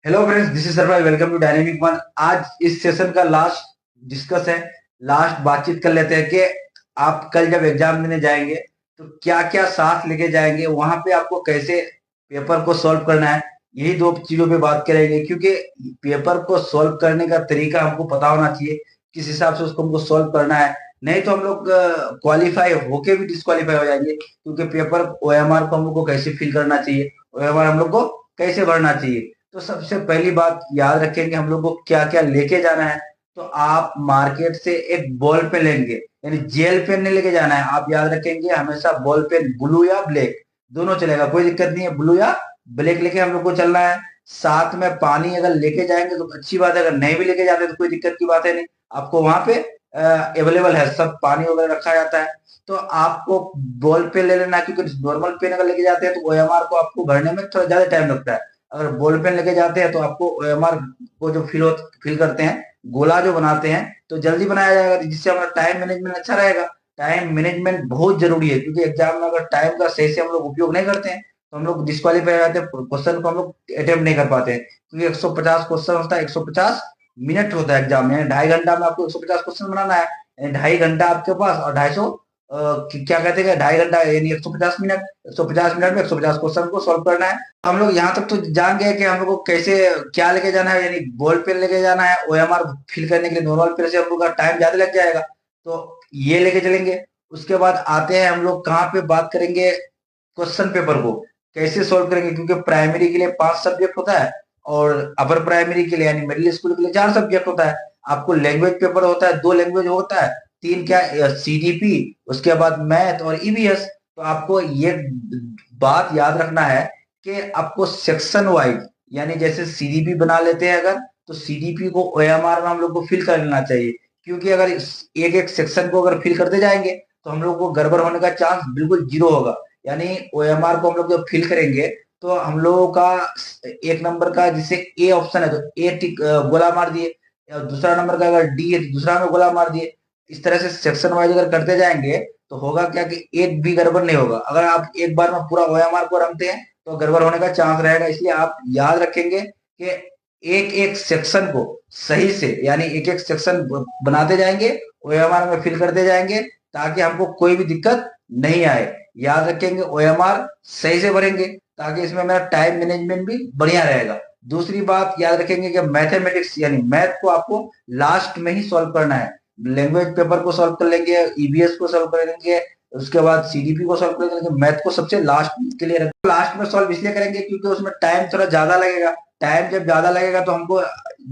Hello friends, this is Sarfaraz. Welcome to Dynamic One. आज इस session का लास्ट डिस्कस है। लास्ट बातचीत कर लेते हैं कि आप कल जब एग्जाम देने जाएंगे तो क्या क्या साथ लेके जाएंगे, वहां पे आपको कैसे पेपर को सॉल्व करना है। यही दो चीजों पे बात करेंगे, क्योंकि पेपर को सॉल्व करने का तरीका हमको पता होना चाहिए, किस हिसाब से उसको हमको सॉल्व करना है। नहीं तो हम लोग क्वालिफाई होके भी डिस्क्वालीफाई हो जाएंगे, क्योंकि पेपर ओएमआर को हम लोग को कैसे फिल करना चाहिए, ओएमआर हम लोग को कैसे भरना चाहिए। तो सबसे पहली बात याद रखेंगे हम लोग को क्या क्या लेके जाना है। तो आप मार्केट से एक बॉल पेन लेंगे, यानी जेल पेन नहीं लेके जाना है। आप याद रखेंगे हमेशा बॉल पेन ब्लू या ब्लैक दोनों चलेगा, कोई दिक्कत नहीं है। ब्लू या ब्लैक लेके हम लोग को चलना है। साथ में पानी अगर लेके जाएंगे तो अच्छी बात है, अगर नहीं भी लेके जाते तो कोई दिक्कत की बात है नहीं। आपको वहां पे अवेलेबल है, सब पानी वगैरह रखा जाता है। तो आपको बॉल पेन ले लेना है, क्योंकि नॉर्मल पेन अगर लेके जाते हैं तो ओएमआर को आपको भरने में थोड़ा ज्यादा टाइम लगता है। अगर बॉल पेन लेके जाते हैं तो आपको ओएमआर को जो फिल करते हैं, गोला जो बनाते हैं, तो जल्दी बनाया जाएगा, जिससे हमारा टाइम मैनेजमेंट अच्छा रहेगा। टाइम मैनेजमेंट बहुत जरूरी है, क्योंकि एग्जाम में अगर टाइम का सही से हम लोग उपयोग नहीं करते हैं तो हम लोग डिस्क्वालीफाई हो जाते हैं, क्वेश्चन को हम लोग अटेम्प्ट नहीं कर पाते हैं। क्योंकि 150 क्वेश्चन होता है, 150 मिनट होता है एग्जाम में, 2.5 घंटा में आपको 150 क्वेश्चन बनाना है। यानी 2.5 घंटा आपके पास और 250, क्या कहते हैं, 2.5 घंटा यानी 150 मिनट। 150 मिनट में 150 क्वेश्चन को सॉल्व करना है। हम लोग यहाँ तक तो जान गए कि हम लोग को कैसे क्या लेके जाना है, यानी बॉल पेन लेके जाना है। ओएमआर फिल करने के लिए नॉर्मल पेन से हम लोग का टाइम ज्यादा लग जाएगा, तो ये लेके चलेंगे। उसके बाद आते हैं हम लोग कहाँ पे बात करेंगे, क्वेश्चन पेपर को कैसे सॉल्व करेंगे। क्योंकि प्राइमरी के लिए 5 सब्जेक्ट होता है और अपर प्राइमरी के लिए यानी मिडिल स्कूल के लिए 4 सब्जेक्ट होता है। आपको लैंग्वेज पेपर होता है, 2 लैंग्वेज होता है, तीन क्या, सीडीपी, उसके बाद मैथ और ईवीएस। तो आपको ये बात याद रखना है कि आपको सेक्शन वाइज, यानी जैसे सीडीपी बना लेते हैं अगर, तो सीडीपी को ओएमआर में हम लोग को फिल कर लेना चाहिए। क्योंकि अगर एक एक सेक्शन को अगर फिल करते जाएंगे तो हम लोग को गड़बड़ होने का चांस बिल्कुल जीरो होगा। यानी ओएमआर को हम लोग जब फिल करेंगे तो हम लोगों का 1 नंबर का जिसे ए ऑप्शन है तो ए टिक गोला मार दिए, और दूसरा नंबर का अगर डी है तो दूसरा में गोला मार दिए। इस तरह से सेक्शन वाइज अगर करते जाएंगे तो होगा क्या कि एक भी गड़बड़ नहीं होगा। अगर आप एक बार में पूरा ओएमआर को रखते हैं तो गड़बड़ होने का चांस रहेगा। इसलिए आप याद रखेंगे कि एक एक सेक्शन को सही से, यानी एक एक सेक्शन बनाते जाएंगे, ओएमआर में फिल करते जाएंगे, ताकि हमको कोई भी दिक्कत नहीं आए। याद रखेंगे ओएमआर सही से भरेंगे, ताकि इसमें मेरा टाइम मैनेजमेंट भी बढ़िया रहेगा। दूसरी बात याद रखेंगे कि मैथमेटिक्स यानी मैथ को आपको लास्ट में ही सॉल्व करना है। लैंग्वेज पेपर को सॉल्व कर लेंगे, ईबीएस को सॉल्व कर लेंगे, उसके बाद सीडीपी को सॉल्व कर लेंगे, लेकिन मैथ को सबसे लास्ट के लिए रखें। लास्ट में सॉल्व इसलिए करेंगे क्योंकि उसमें टाइम थोड़ा ज्यादा लगेगा। टाइम जब ज्यादा लगेगा तो हमको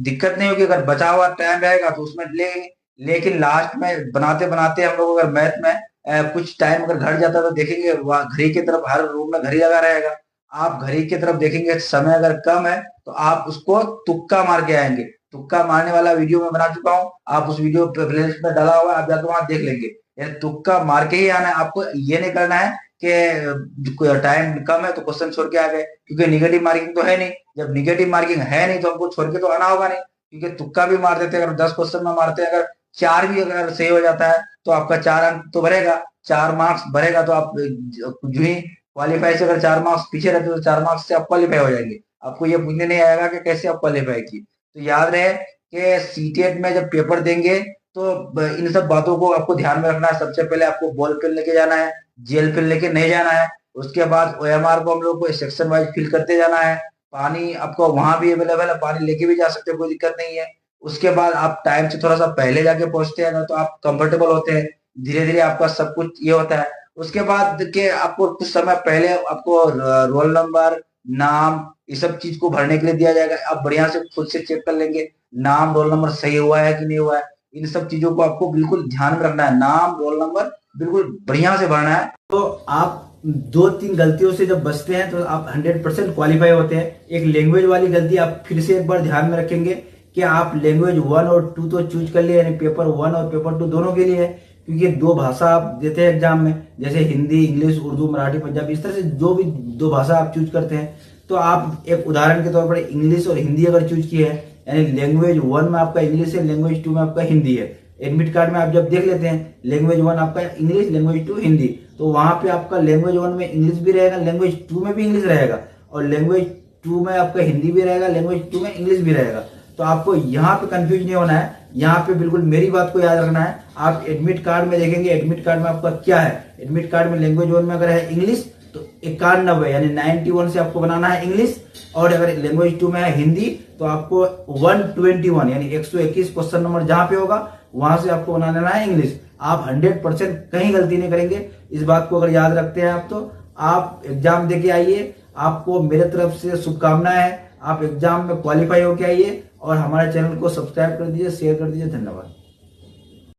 दिक्कत नहीं होगी, अगर बचा हुआ टाइम रहेगा तो उसमें लेंगे। लेकिन लास्ट में बनाते बनाते हम लोग अगर मैथ में कुछ टाइम अगर घट जाता है तो देखेंगे घड़ी की तरफ, हर रूम में घड़ी लगा रहेगा। आप घड़ी की तरफ देखेंगे, समय अगर कम है तो आप उसको तुक्का मार के आएंगे। तुक्का मारने वाला वीडियो मैं बना चुका हूँ, आप उस वीडियो प्लेलिस्ट में डाला हुआ है, आप जाकर वहां देख लेंगे। यानी तुक्का मार के ही आना है आपको। ये नहीं करना है कि टाइम कम है तो क्वेश्चन छोड़ के आ गए, क्योंकि निगेटिव मार्किंग तो है नहीं। जब निगेटिव मार्किंग है नहीं तो हमको छोड़ के तो आना होगा नहीं, क्योंकि तुक्का भी मार देते हैं। अगर 10 क्वेश्चन में मारते हैं, अगर 4 भी अगर सही हो जाता है तो आपका 4 अंक तो भरेगा, 4 मार्क्स भरेगा। तो आप जो ही क्वालिफाई से अगर 4 मार्क्स पीछे रहते तो 4 मार्क्स से आप क्वालिफाई हो जाएंगे। आपको ये पूछने नहीं आएगा कि कैसे आप क्वालिफाई किए। तो याद रहे कि सीटेट में जब पेपर देंगे तो इन सब बातों को आपको ध्यान में रखना है। सबसे पहले आपको बॉल पेन लेके जाना है, जेल पेन लेके नहीं जाना है। उसके बाद ओएमआर को हम लोग को सेक्शन वाइज फिल करते जाना है। पानी आपको वहां भी अवेलेबल है, पानी लेके भी जा सकते हैं, कोई दिक्कत नहीं है। उसके बाद आप टाइम से थोड़ा सा पहले जाके पहुंचते हैं ना, तो आप कंफर्टेबल होते हैं। धीरे धीरे आपका सब कुछ ये होता है। उसके बाद के आपको कुछ समय पहले आपको रोल नंबर, नाम, ये सब चीज को भरने के लिए दिया जाएगा। आप बढ़िया से खुद से चेक कर लेंगे नाम रोल नंबर सही हुआ है कि नहीं हुआ है। इन सब चीजों को आपको बिल्कुल ध्यान में रखना है। नाम रोल नंबर बिल्कुल बढ़िया से भरना है। तो आप 2-3 गलतियों से जब बचते हैं तो आप 100% क्वालिफाई होते हैं। एक लैंग्वेज वाली गलती आप फिर से एक बार ध्यान में रखेंगे कि आप लैंग्वेज 1 और 2 तो चूज कर लिए, यानी पेपर 1 और पेपर 2 दोनों के लिए है। क्योंकि 2 भाषा आप देते हैं एग्जाम में, जैसे हिंदी, इंग्लिश, उर्दू, मराठी, पंजाबी, इस तरह से जो भी 2 भाषा आप चूज करते हैं। तो आप एक उदाहरण के तौर पर इंग्लिश और हिंदी अगर चूज किए हैं, यानी लैंग्वेज 1 में आपका इंग्लिश है, लैंग्वेज 2 में आपका हिंदी है। एडमिट कार्ड में आप जब देख लेते हैं लैंग्वेज 1 आपका इंग्लिश, लैंग्वेज 2 हिंदी, तो वहां पे आपका लैंग्वेज 1 में इंग्लिश भी रहेगा, लैंग्वेज 2 में भी इंग्लिश रहेगा, और लैंग्वेज 2 में आपका हिंदी भी रहेगा, लैंग्वेज 2 में इंग्लिश भी रहेगा। तो आपको यहाँ पे कंफ्यूज नहीं होना है, यहाँ पे बिल्कुल मेरी बात को याद रखना है। आप एडमिट कार्ड में देखेंगे, एडमिट कार्ड में आपका क्या है, एडमिट कार्ड में लैंग्वेज 1 में अगर है इंग्लिश तो 91 यानी 91 से आपको बनाना है इंग्लिश, और अगर लैंग्वेज 2 में है हिंदी तो आपको 121 यानी 121 क्वेश्चन नंबर जहां पे होगा वहां से आपको बना लेना है इंग्लिश। आप 100% कहीं गलती नहीं करेंगे, इस बात को अगर याद रखते हैं आप तो आप एग्जाम देके आइए। आपको मेरे तरफ से शुभकामनाएं है, आप एग्जाम में क्वालिफाई होके आइए और हमारे चैनल को सब्सक्राइब कर दीजिए, शेयर कर दीजिए। धन्यवाद।